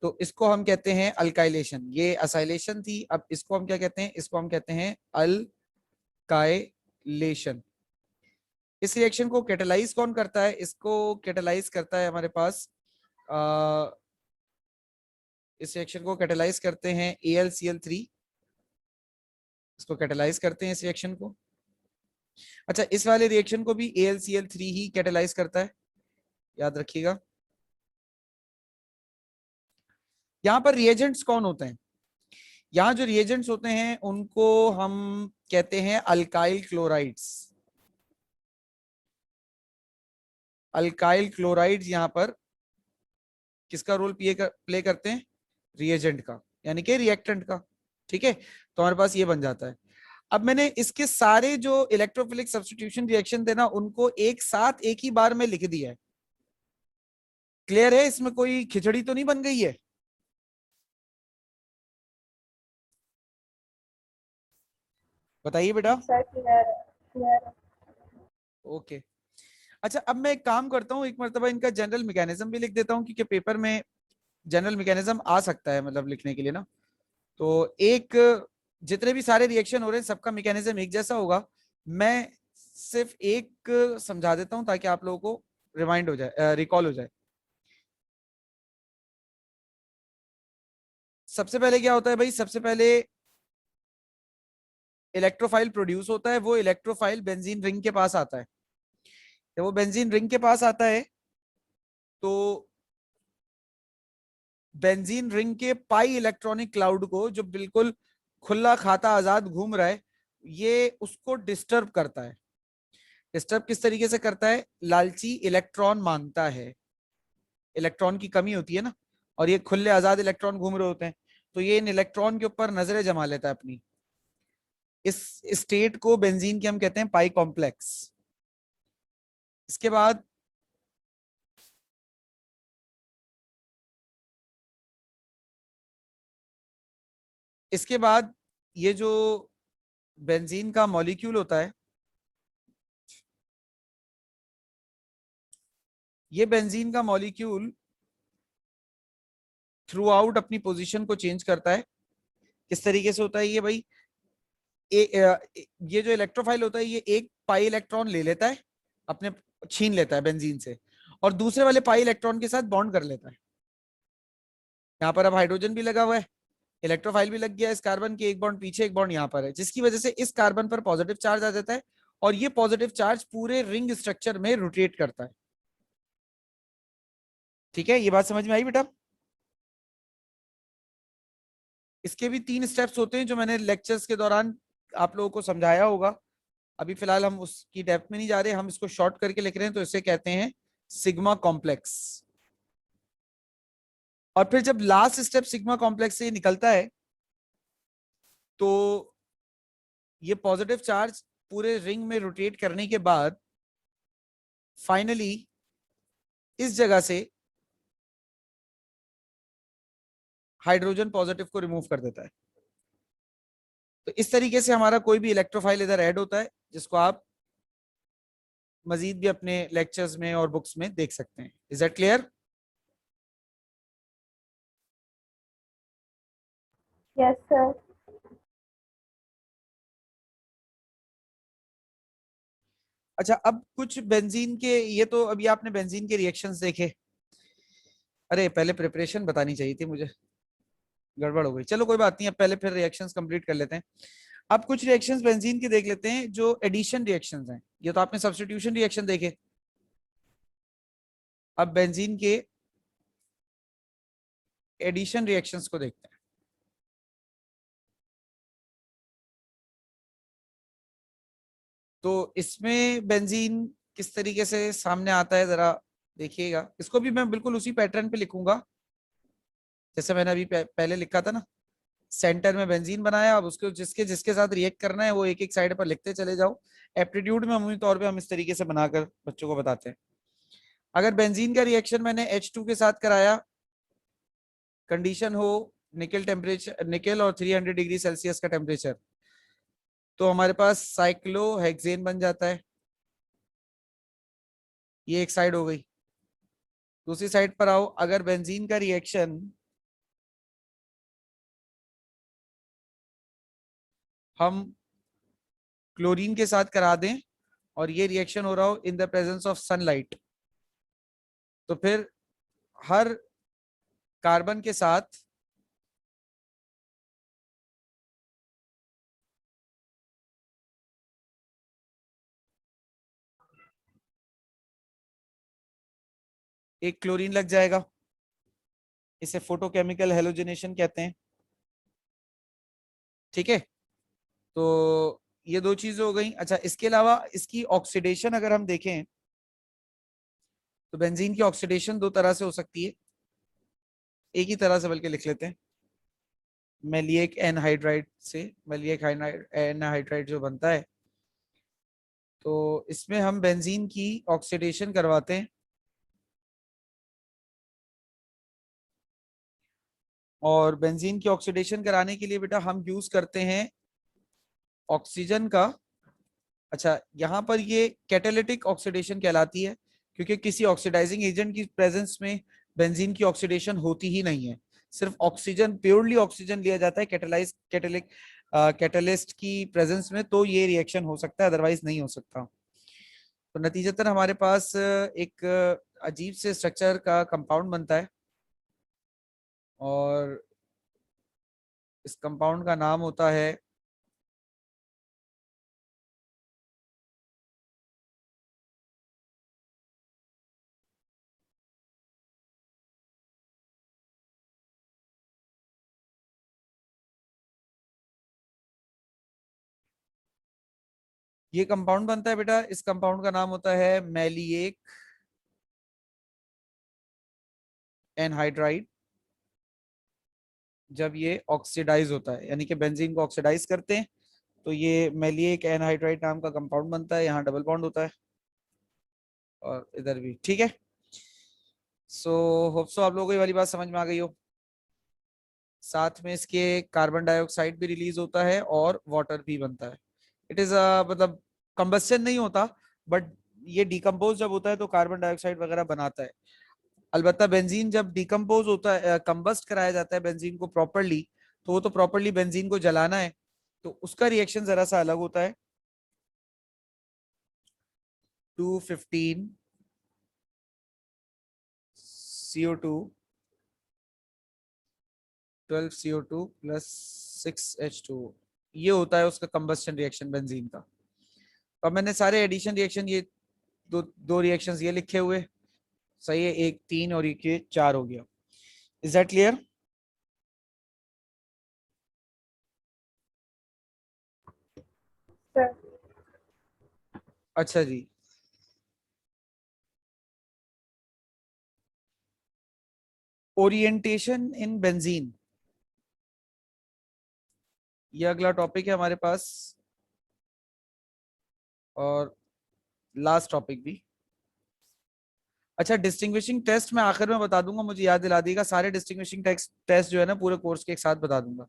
तो इसको हम कहते हैं अल्काइलेशन। ये असाइलेशन थी, अब इसको हम क्या कहते हैं? इसको हम कहते हैं अल्काइलेशन। इस रिएक्शन को कैटेलाइज कौन करता है? इसको कैटेलाइज करता है हमारे पास, आ, इस रिएक्शन को कैटेलाइज करते हैं AlCl3। इसको कैटेलाइज करते हैं इस रिएक्शन को। अच्छा, इस वाले रिएक्शन को भी AlCl3 ही कैटेलाइज करता है, याद रखिएगा। यहाँ पर रिएजेंट्स कौन होते हैं? यहाँ जो रिएजेंट्स होते हैं उनको हम कहते हैं अल्काइल क्लोराइड्स। अल्काइल क्लोराइड्स यहाँ पर किसका रोल प्ले करते हैं? रिएजेंट का, यानी कि रिएक्टेंट का। ठीक है, तो हमारे पास ये बन जाता है। अब मैंने इसके सारे जो इलेक्ट्रोफिलिक सब्स्टिट्यूशन रिएक्शन थे ना, उनको एक साथ एक ही बार में लिख दिया है। क्लियर है? इसमें कोई खिचड़ी तो नहीं बन गई है? बताइए बेटा। हाँ सर, क्लियर है, क्लियर है। ओके। अच्छा, अब मैं एक काम करता हूँ, एक मरतबा इनका जनरल मैकेनिज्म भी लिख देता हूँ, क्योंकि पेपर में जनरल मैकेनिज्म आ सकता है, मतलब लिखने के लिए ना। तो एक, जितने भी सारे रिएक्शन हो रहे हैं सबका मैकेनिज्म एक जैसा होगा। मैं सिर्फ एक समझा देता हूं ताकि आप लोगों को रिमाइंड हो जाए, रिकॉल हो जाए। सबसे पहले क्या होता है भाई? सबसे पहले इलेक्ट्रोफाइल प्रोड्यूस होता है। वो इलेक्ट्रोफाइल बेंजीन रिंग के पास आता है। जब वो बेंजीन रिंग के पास आता है, तो बेंजीन रिंग के पाई इलेक्ट्रॉनिक क्लाउड को, जो बिल्कुल खुला खाता आजाद घूम रहा है, ये उसको डिस्टर्ब करता है। डिस्टर्ब किस तरीके से करता है? लालची इलेक्ट्रॉन मांगता है, इलेक्ट्रॉन की कमी होती है ना, और ये खुले आजाद इलेक्ट्रॉन घूम रहे होते हैं, तो ये इन इलेक्ट्रॉन के ऊपर नजरें जमा लेता है अपनी। इस स्टेट को बेंजीन की हम कहते हैं पाई कॉम्प्लेक्स। इसके बाद इसके बाद ये जो बेंजीन का मॉलिक्यूल होता है, ये बेंजीन का मॉलिक्यूल थ्रू आउट अपनी पोजीशन को चेंज करता है। किस तरीके से होता है ये भाई? ये जो इलेक्ट्रोफाइल होता है, ये एक पाई इलेक्ट्रॉन ले लेता है अपने, छीन लेता है बेंजीन से, और दूसरे वाले पाई इलेक्ट्रॉन के साथ बॉन्ड कर लेता है। यहाँ पर अब हाइड्रोजन भी लगा हुआ है, इलेक्ट्रोफाइल भी लग गया इस कार्बन के, एक बॉन्ड पीछे एक बॉन्ड यहाँ पर है, जिसकी वजह से इस कार्बन पर पॉजिटिव चार्ज आ जाता है, और ये पॉजिटिव चार्ज पूरे रिंग स्ट्रक्चर में रोटेट करता है। ठीक है, ये बात समझ में आई बेटा? इसके भी 3 स्टेप्स होते हैं जो मैंने लेक्चर्स के दौरान आप लोगों को समझाया होगा। अभी फिलहाल हम उसकी डेप्थ में नहीं जा रहे, हम इसको शॉर्ट करके लिख रहे हैं, तो इसे कहते हैं सिग्मा कॉम्प्लेक्स। और फिर जब लास्ट स्टेप सिग्मा कॉम्प्लेक्स से निकलता है, तो ये पॉजिटिव चार्ज पूरे रिंग में रोटेट करने के बाद फाइनली इस जगह से हाइड्रोजन पॉजिटिव को रिमूव कर देता है। तो इस तरीके से हमारा कोई भी इलेक्ट्रोफाइल इधर ऐड होता है, जिसको आप मजीद भी अपने लेक्चर्स में और बुक्स में देख सकते हैं। Is that clear? Yes sir. अच्छा, अब कुछ बेंजीन के, ये तो अभी आपने बेंजीन के रिएक्शंस देखे। अरे पहले प्रिपरेशन बतानी चाहिए थी मुझे, गड़बड़ हो गई। चलो कोई बात नहीं, अब पहले फिर रिएक्शंस कंप्लीट कर लेते हैं। अब कुछ रिएक्शंस बेंजीन के देख लेते हैं जो एडिशन रिएक्शंस हैं। ये तो आपने सब्स्टिट्यूशन रिएक्शन देखे, अब बेंजीन के एडिशन रिएक्शंस को देखते हैं। तो इसमें बेंजीन किस तरीके से सामने आता है जरा देखिएगा। इसको भी मैं बिल्कुल उसी पैटर्न पे लिखूंगा जैसे मैंने अभी पहले लिखा था ना। सेंटर में बेंजीन बनाया, अब उसको जिसके जिसके साथ रिएक्ट करना है वो एक एक साइड पर लिखते चले जाओ। एप्टीट्यूड में अमूमी तौर पे हम इस तरीके से बनाकर बच्चों को बताते हैं। अगर बेंजीन का रिएक्शन मैंने H2 के साथ कराया, कंडीशन हो निकल टेम्परेचर, निकल और 300 डिग्री सेल्सियस का टेम्परेचर, तो हमारे पास साइक्लोहेक्सेन बन जाता है। ये एक साइड हो गई। दूसरी साइड पर आओ, अगर बेंजीन का रिएक्शन हम क्लोरीन के साथ करा दें और ये रिएक्शन हो रहा हो इन द प्रेजेंस ऑफ सनलाइट, तो फिर हर कार्बन के साथ एक क्लोरीन लग जाएगा। इसे फोटोकेमिकल हेलोजनेशन कहते हैं। ठीक है, तो ये दो चीजें हो गई। अच्छा, इसके अलावा इसकी ऑक्सीडेशन अगर हम देखें तो बेंजीन की ऑक्सीडेशन दो तरह से हो सकती है, एक ही तरह से बल्कि लिख लेते हैं। मैलिएक एनहाइड्राइड से मैलिएक एनहाइड्राइड जो बनता है, तो इसमें हम बेंजीन की ऑक्सीडेशन करवाते हैं। और बेंजीन की ऑक्सीडेशन कराने के लिए बेटा हम यूज करते हैं ऑक्सीजन का। अच्छा, यहाँ पर ये कैटालिटिक ऑक्सीडेशन कहलाती है, क्योंकि किसी ऑक्सीडाइजिंग एजेंट की प्रेजेंस में बेंजीन की ऑक्सीडेशन होती ही नहीं है। सिर्फ ऑक्सीजन, प्योरली ऑक्सीजन लिया जाता है कैटलिस्ट की प्रेजेंस में, तो ये रिएक्शन हो सकता है, अदरवाइज नहीं हो सकता। तो नतीजतन हमारे पास एक अजीब से स्ट्रक्चर का कंपाउंड बनता है और इस कंपाउंड का नाम होता है ये कंपाउंड बनता है बेटा, इस कंपाउंड का नाम होता है मैलिएक एनहाइड्राइड। जब ये ऑक्सीडाइज होता है, यानी कि बेंजीन को ऑक्सीडाइज करते हैं, तो ये मैलिएक एनहाइड्राइड नाम का कंपाउंड बनता है। यहाँ डबल बॉन्ड होता है और इधर भी। ठीक है, सो होप सो आप लोगों को ये वाली बात समझ में आ गई हो। साथ में इसके कार्बन डाइऑक्साइड भी रिलीज होता है और वाटर भी बनता है। इट इज मतलब कंबस्शन नहीं होता, बट ये डिकम्पोज जब होता है तो कार्बन डाइऑक्साइड वगैरह बनाता है। अलबत्ता बेंजीन जब डिकम्पोज होता है, कंबस्ट कराया जाता है बेंजीन को प्रॉपरली, तो वो तो प्रॉपरली बेंजीन को जलाना है, तो उसका रिएक्शन जरा सा अलग होता है। 215 CO2 12 CO2 प्लस 6H2, ये होता है उसका कंबस्शन रिएक्शन बेंजीन का। अब मैंने सारे एडिशन रिएक्शन, ये दो दो रिएक्शंस ये लिखे हुए, सही है, एक 3 और एक ये 4 हो गया। Is that clear? सर। अच्छा जी, ओरिएंटेशन इन बेंजीन, ये अगला टॉपिक है हमारे पास और लास्ट टॉपिक भी। अच्छा, डिस्टिंग्विशिंग टेस्ट मैं आखिर में बता दूंगा, मुझे याद दिला दीजिएगा। सारे डिस्टिंग्विशिंग टेस्ट टेस्ट जो है ना पूरे कोर्स के एक साथ बता दूंगा।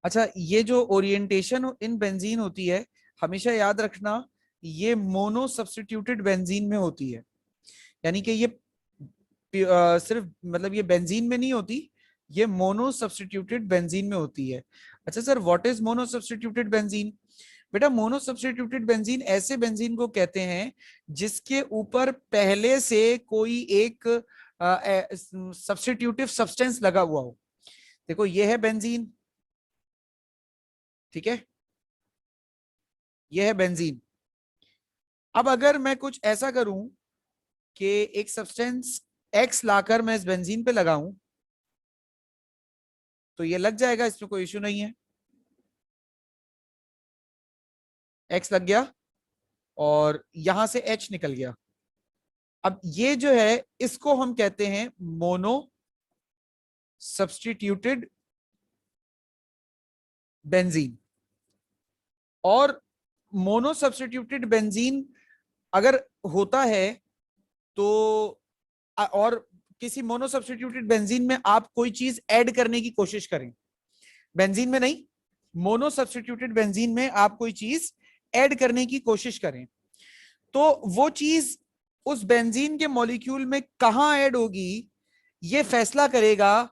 अच्छा, ये जो ओरिएंटेशन इन बेंजीन होती है, हमेशा याद रखना, ये मोनो सब्स्टिट्यूटेड बेंजीन में होती है। यानी कि ये सिर्फ मतलब ये बेंजीन में नहीं होती, ये मोनो सब्स्टिट्यूटेड बेंजीन में होती है। अच्छा sir, what is mono substituted benzene? बेटा मोनो सब्स्टिट्यूटेड बेंजीन ऐसे बेंजीन को कहते हैं जिसके ऊपर पहले से कोई एक सब्स्टिट्यूटिव सब्सटेंस लगा हुआ हो। देखो ये है बेंजीन, ठीक है, ये है बेंजीन। अब अगर मैं कुछ ऐसा करूं कि एक सब्सटेंस एक्स लाकर मैं इस बेंजीन पे लगाऊं, तो ये लग जाएगा, इसमें कोई इश्यू नहीं है। एक्स लग गया और यहां से एच निकल गया। अब ये जो है इसको हम कहते हैं मोनो सब्स्टिट्यूटेड बेंजीन। और मोनो सब्स्टिट्यूटेड बेंजीन अगर होता है तो और किसी मोनो सब्स्टिट्यूटेड बेंजीन में आप कोई चीज ऐड करने की कोशिश करें, बेंजीन में नहीं, मोनो सब्स्टिट्यूटेड बेंजीन में आप कोई चीज ऐड करने की कोशिश करें, तो वो चीज उस बेंजीन के मॉलिक्यूल में कहां ऐड होगी, ये फैसला करेगा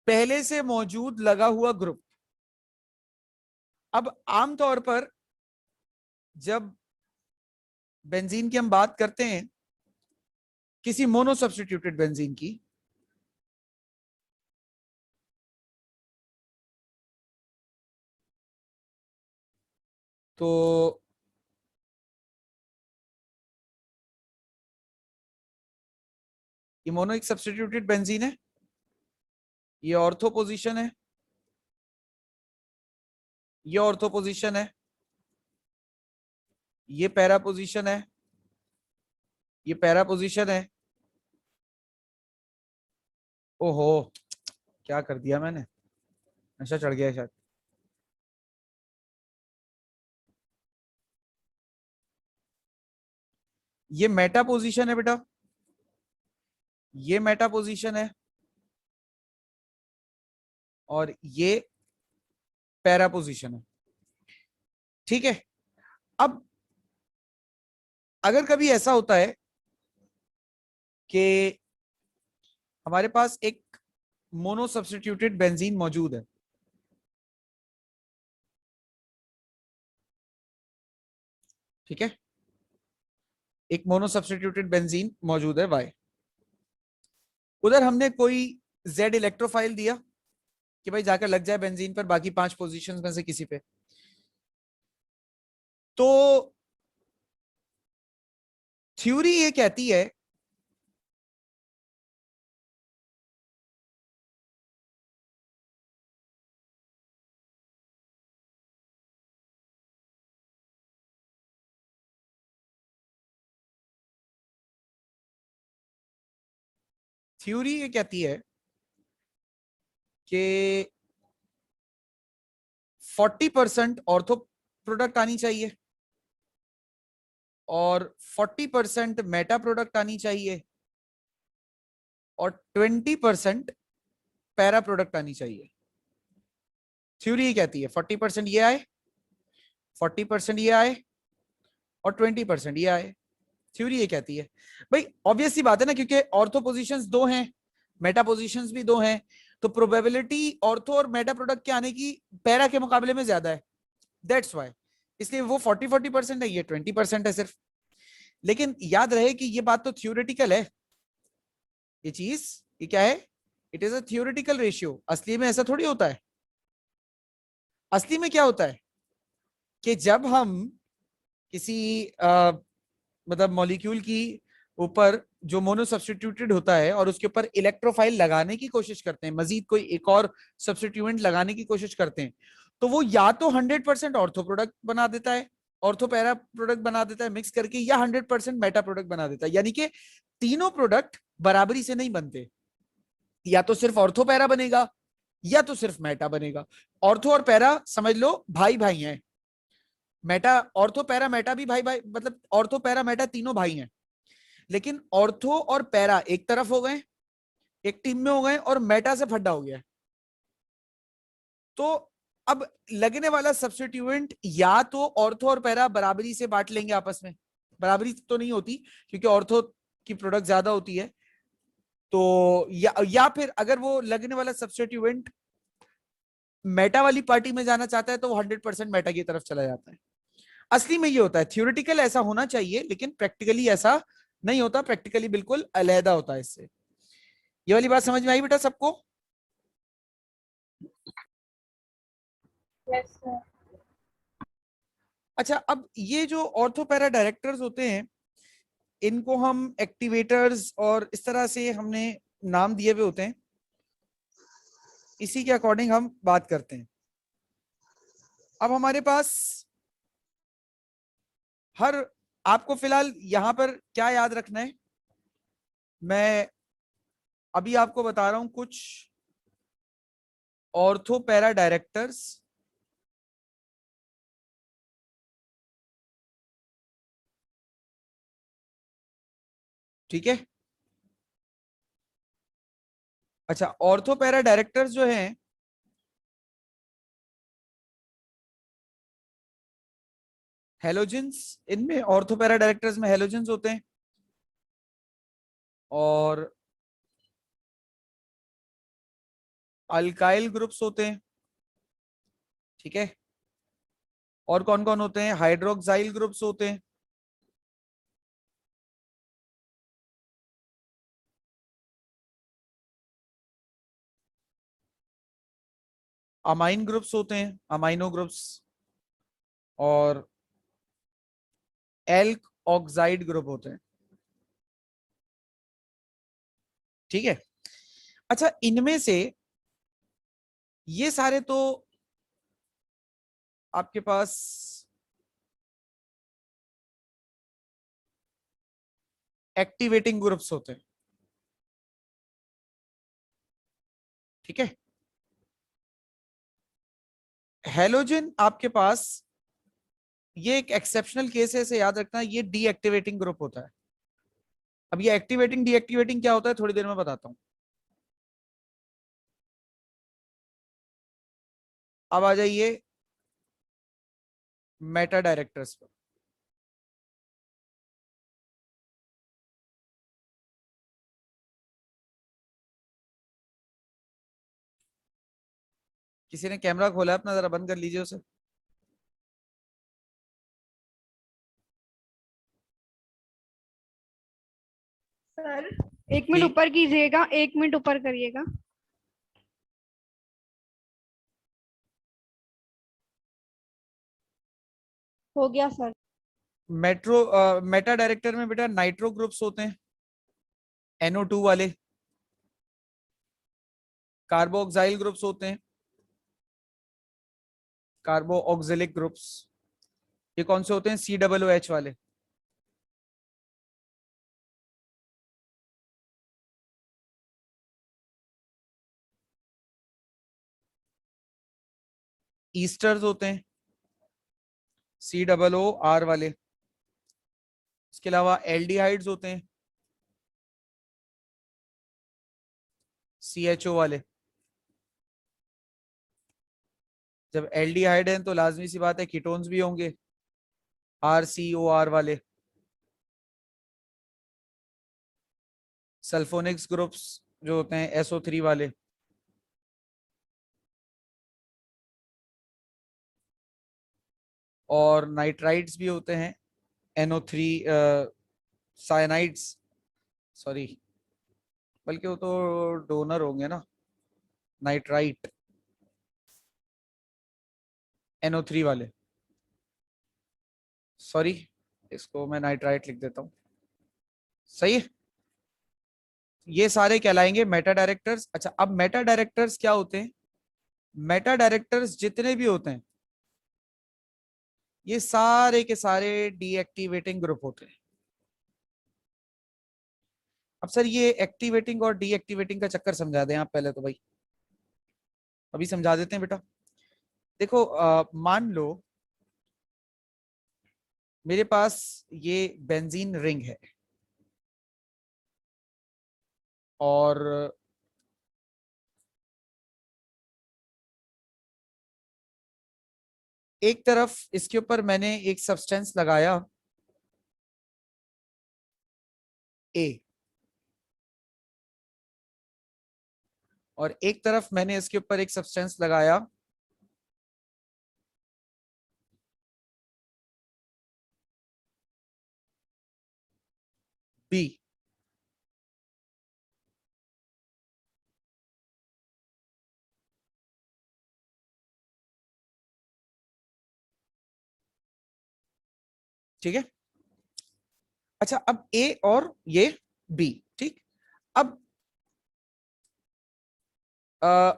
पहले से मौजूद लगा हुआ ग्रुप। अब आमतौर पर जब बेंजीन की हम बात करते हैं, किसी मोनो सब्स्टिट्यूटेड बेंजीन की, तो ये मोनो एक सब्स्टिट्यूटेड बेंजीन है, ये ऑर्थो पोजीशन है, ये ऑर्थो पोजीशन है, ये पैरा पोजीशन है, ये पैरा पोजीशन है। ओहो, क्या कर दिया मैंने, नशा चढ़ गया है शायद। ये मेटा पोजीशन है बेटा, ये मेटा पोजीशन है, और ये पैरा पोजीशन है, ठीक है। अब अगर कभी ऐसा होता है कि हमारे पास एक मोनो सब्स्टिट्यूटेड बेंजीन मौजूद है, ठीक है, एक मोनो सब्स्टिट्यूटेड बेंजीन मौजूद है वाई, उधर हमने कोई जेड इलेक्ट्रोफाइल दिया कि भाई जाकर लग जाए बेंजीन पर बाकी 5 पोजीशंस में से किसी पे, तो थ्योरी ये कहती है थ्योरी ये कहती है कि 40% ऑर्थो प्रोडक्ट आनी चाहिए और 40% मेटा प्रोडक्ट आनी चाहिए और 20% पैरा प्रोडक्ट आनी चाहिए। थ्योरी ये कहती है 40% ये आए, 40% ये आए और 20% ये आए। थ्योरी ये कहती है, भाई ऑब्वियस सी बात है ना, क्योंकि ऑर्थो पोजीशंस दो हैं, मेटा पोजीशंस भी दो हैं, तो प्रोबेबिलिटी ऑर्थो और मेटा प्रोडक्ट के आने की पैरा के मुकाबले में ज्यादा है, दैट्स व्हाई। इसलिए वो 40-40% है, ये 20% है सिर्फ। लेकिन याद रहे कि ये बात तो थियोरेटिकल है, ये चीज, ये क्या है, it is a theoretical ratio. असली में ऐसा थोड़ी होता है। असली में क्या होता है कि जब हम किसी मतलब मॉलिक्यूल की ऊपर जो मोनो सब्स्टिट्यूटेड होता है और उसके ऊपर इलेक्ट्रोफाइल लगाने की कोशिश करते हैं, मजीद कोई एक और सब्स्टिट्यूएंट लगाने की कोशिश करते हैं, तो वो या तो 100% ऑर्थो प्रोडक्ट बना देता है, ऑर्थो पैरा प्रोडक्ट बना देता है मिक्स करके, या 100% मेटा प्रोडक्ट बना देता है। यानी कि तीनों प्रोडक्ट बराबरी से नहीं बनते, या तो सिर्फ ऑर्थो पैरा बनेगा या तो सिर्फ मेटा बनेगा। ऑर्थो और पैरा समझ लो भाई भाई हैं, मेटा ऑर्थो पैरा मेटा भी भाई भाई, मतलब ऑर्थो पैरा मेटा तीनों भाई हैं, लेकिन ऑर्थो और पैरा एक तरफ हो गए, एक टीम में हो गए, और मेटा से फड्डा हो गया। तो अब लगने वाला सब्स्टिट्यूएंट या तो ऑर्थो और पैरा बराबरी से बांट लेंगे आपस में, बराबरी तो नहीं होती क्योंकि ऑर्थो की प्रोडक्ट ज्यादा होती है, तो या फिर अगर वो लगने वाला सब्स्टिट्यूएंट मेटा वाली पार्टी में जाना चाहता है तो वो 100% मेटा की तरफ चला जाता है। असली में ये होता है, थियोरिटिकल ऐसा होना चाहिए लेकिन प्रैक्टिकली ऐसा नहीं होता, प्रैक्टिकली बिल्कुल अलहदा होता है इससे। ये वाली बात समझ में आई बेटा सबको? Yes sir. अच्छा, अब ये जो ऑर्थोपैरा डायरेक्टर्स होते हैं इनको हम एक्टिवेटर्स और इस तरह से हमने नाम दिए हुए होते हैं, इसी के अकॉर्डिंग हम बात करते हैं। अब हमारे पास हर, आपको फिलहाल यहां पर क्या याद रखना है, मैं अभी आपको बता रहा हूं कुछ ऑर्थोपैरा डायरेक्टर्स। ठीक है। अच्छा, ऑर्थोपैरा डायरेक्टर्स जो हैं हेलोजेंस, इनमें ऑर्थोपैरा डायरेक्टर्स में हेलोजेंस होते हैं और अल्काइल ग्रुप्स होते हैं। ठीक है। और कौन कौन होते हैं? हाइड्रोक्साइल ग्रुप्स होते हैं। अमाइन ग्रुप्स होते हैं, अमाइनो ग्रुप्स। और एल्क ऑक्साइड ग्रुप होते हैं। ठीक है। अच्छा, इनमें से ये सारे तो आपके पास एक्टिवेटिंग ग्रुप्स होते हैं। ठीक है। हेलोजन आपके पास ये एक एक्सेप्शनल केस है, इसे याद रखना, ये डीएक्टिवेटिंग ग्रुप होता है। अब ये एक्टिवेटिंग डीएक्टिवेटिंग क्या होता है थोड़ी देर में बताता हूं। अब आ जाइए मेटा डायरेक्टर्स पर। किसी ने कैमरा खोला है अपना, जरा बंद कर लीजिए उसे। सर 1 मिनट ठीक। ऊपर कीजिएगा, 1 मिनट ऊपर करिएगा। हो गया सर। मेटा डायरेक्टर में बेटा नाइट्रो ग्रुप्स होते हैं, NO2 वाले। कार्बोक्साइल ग्रुप्स होते हैं, कार्बो ऑक्सिलिक ग्रुप्स। ये कौन से होते हैं? COOH वाले। ईस्टर्स होते हैं, COOR वाले। इसके अलावा एल्डिहाइड्स होते हैं, CHO वाले। जब एल्डिहाइड है तो लाजमी सी बात है कीटोन्स भी होंगे, RCOR वाले। सल्फोनिक्स ग्रुप्स जो होते हैं SO3 वाले। और नाइट्राइड्स भी होते हैं, NO3 साइनाइड्स, सॉरी, बल्कि वो तो डोनर होंगे ना, नाइट्राइट, NO3 वाले। सॉरी, इसको मैं नाइट्राइट लिख देता हूं। सही है। ये सारे कहलाएंगे मेटा डायरेक्टर्स। अच्छा, अब मेटा डायरेक्टर्स क्या होते हैं? मेटा डायरेक्टर्स जितने भी होते हैं ये सारे के सारे डीएक्टिवेटिंग ग्रुप होते हैं। अब सर ये एक्टिवेटिंग और डीएक्टिवेटिंग का चक्कर समझा दें आप पहले तो भाई, अभी समझा देते हैं बेटा। देखो मान लो मेरे पास ये बेंजीन रिंग है और एक तरफ इसके ऊपर मैंने एक सब्सटेंस लगाया A, और एक तरफ मैंने इसके ऊपर एक सब्सटेंस लगाया, बी। ठीक है। अच्छा, अब ए और ये बी। ठीक। अब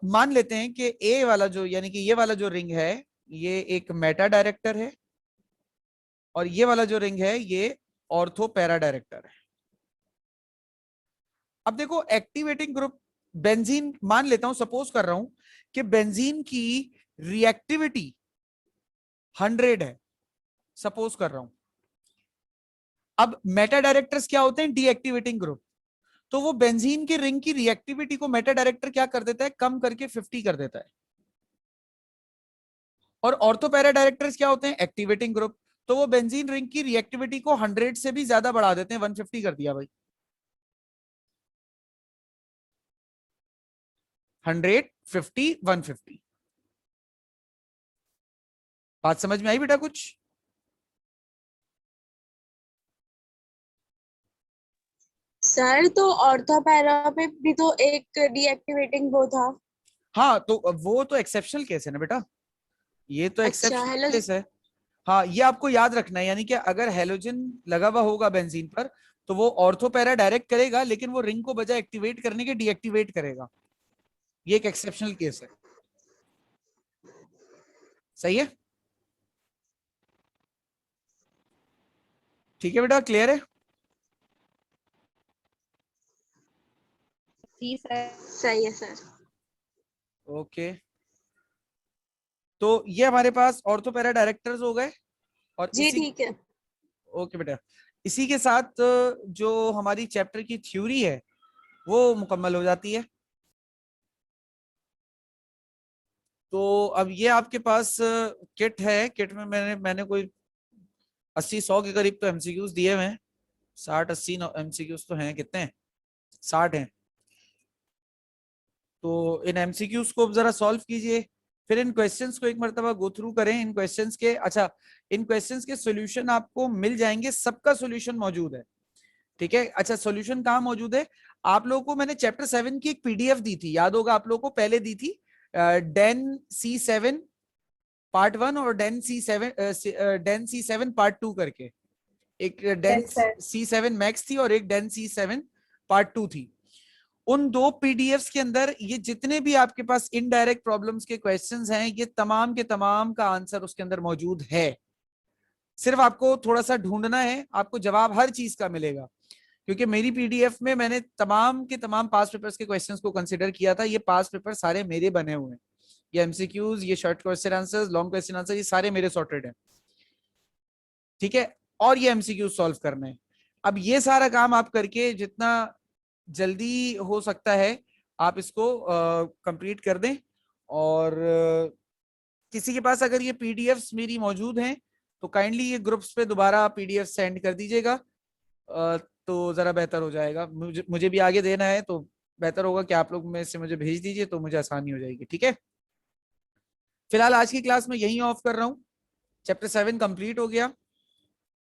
मान लेते हैं कि ए वाला जो, यानी कि ये वाला जो रिंग है, ये एक मेटा डायरेक्टर है, और ये वाला जो रिंग है ये ऑर्थो पैरा डायरेक्टर है। अब देखो एक्टिवेटिंग ग्रुप बेंजीन, मान लेता हूं, सपोज कर रहा हूं कि बेंजीन की रिएक्टिविटी 100 है, सपोज कर रहा हूं। अब मेटा डायरेक्टर्स क्या होते हैं? Deactivating group. तो वो बेंजीन की रिंग की रिएक्टिविटी को मेटा डायरेक्टर क्या कर देता है? कम करके 50 कर देता है। और ऑर्थो पैरा डायरेक्टर्स क्या होते हैं? Activating group. तो वो बेंजीन रिंग की रिएक्टिविटी को 100 से भी ज्यादा बढ़ा देते हैं, 150 कर दिया भाई। 100, 50, 150। बात समझ में आई बेटा कुछ? सर तो ऑर्थोपैरा पे भी तो एक डीएक्टिवेटिंग वो था। हाँ, तो वो तो एक्सेप्शनल केस है ना बेटा, ये तो अच्छा, एक्सेप्शनल हेलो। केस है। हाँ, ये आपको याद रखना है, यानी कि अगर हेलोजन लगा हुआ होगा बेंजीन पर, तो वो ऑर्थो पैरा डायरेक्ट करेगा, लेकिन वो रिंग को बजाय एक्टिवेट करने के डीएक्टिवेट करेगा। ये एक एक्सेप्शनल केस है। सही है? ठीक है बेटा, क्लियर है? जी सर। सही है सर। ओके। तो ये हमारे पास ऑर्थो पैरा डायरेक्टर्स हो गए, और जी इसी, ठीक है। ओके बेटा, इसी के साथ जो हमारी चैप्टर की थ्योरी है वो मुकम्मल हो जाती है। तो अब ये आपके पास किट है, किट में मैंने कोई 80-100 के करीब तो एमसीक्यूज दिए हुए हैं। 60-80 एमसीक्यूज तो हैं, कितने हैं? 60 हैं। तो इन एमसीक्यूज को जरा सॉल्व कीजिए, फिर इन क्वेश्चंस को एक मर्तबा गो थ्रू करें। इन क्वेश्चंस के, अच्छा, इन क्वेश्चंस के सॉल्यूशन आपको मिल जाएंगे, सबका सॉल्यूशन मौजूद है। ठीक है। अच्छा, सॉल्यूशन कहाँ मौजूद है? आप लोगों को मैंने चैप्टर 7 की एक पीडीएफ दी थी, याद होगा आप लोगों को, पहले दी थी। डेन C7 पार्ट 1 और डेन C7 पार्ट 2 करके। एक Dane Yes, sir. C7 max थी और एक डेन C7 पार्ट 2 थी। उन दो पीडीएफ्स के अंदर ये जितने भी आपके पास इनडायरेक्ट प्रॉब्लम्स के क्वेश्चंस हैं, ये तमाम के तमाम का आंसर उसके अंदर मौजूद है। सिर्फ आपको थोड़ा सा ढूंढना है, आपको जवाब हर चीज का मिलेगा, क्योंकि मेरी पीडीएफ में मैंने तमाम के तमाम पास पेपर्स के क्वेश्चंस को कंसीडर किया था। ये पास पेपर सारे मेरे बने हुए हैं, ये एमसीक्यूज, ये short question answers, long question answer, ये सारे मेरे सॉर्टेड हैं। ठीक है। और ये एमसीक्यूज सॉल्व करने हैं। अब ये सारा काम आप करके जितना जल्दी हो सकता है आप इसको कंप्लीट कर दें। और किसी के पास अगर ये पीडीएफ्स मेरी मौजूद हैं तो काइंडली ये ग्रुप्स पे दोबारा पीडीएफ सेंड कर दीजिएगा, तो जरा बेहतर हो जाएगा। मुझे भी आगे देना है, तो बेहतर होगा कि आप लोग में से मुझे भेज दीजिए, तो मुझे आसानी हो जाएगी। ठीक है। फिलहाल आज की क्लास में यहीं ऑफ कर रहा हूँ। चैप्टर 7 कंप्लीट हो गया।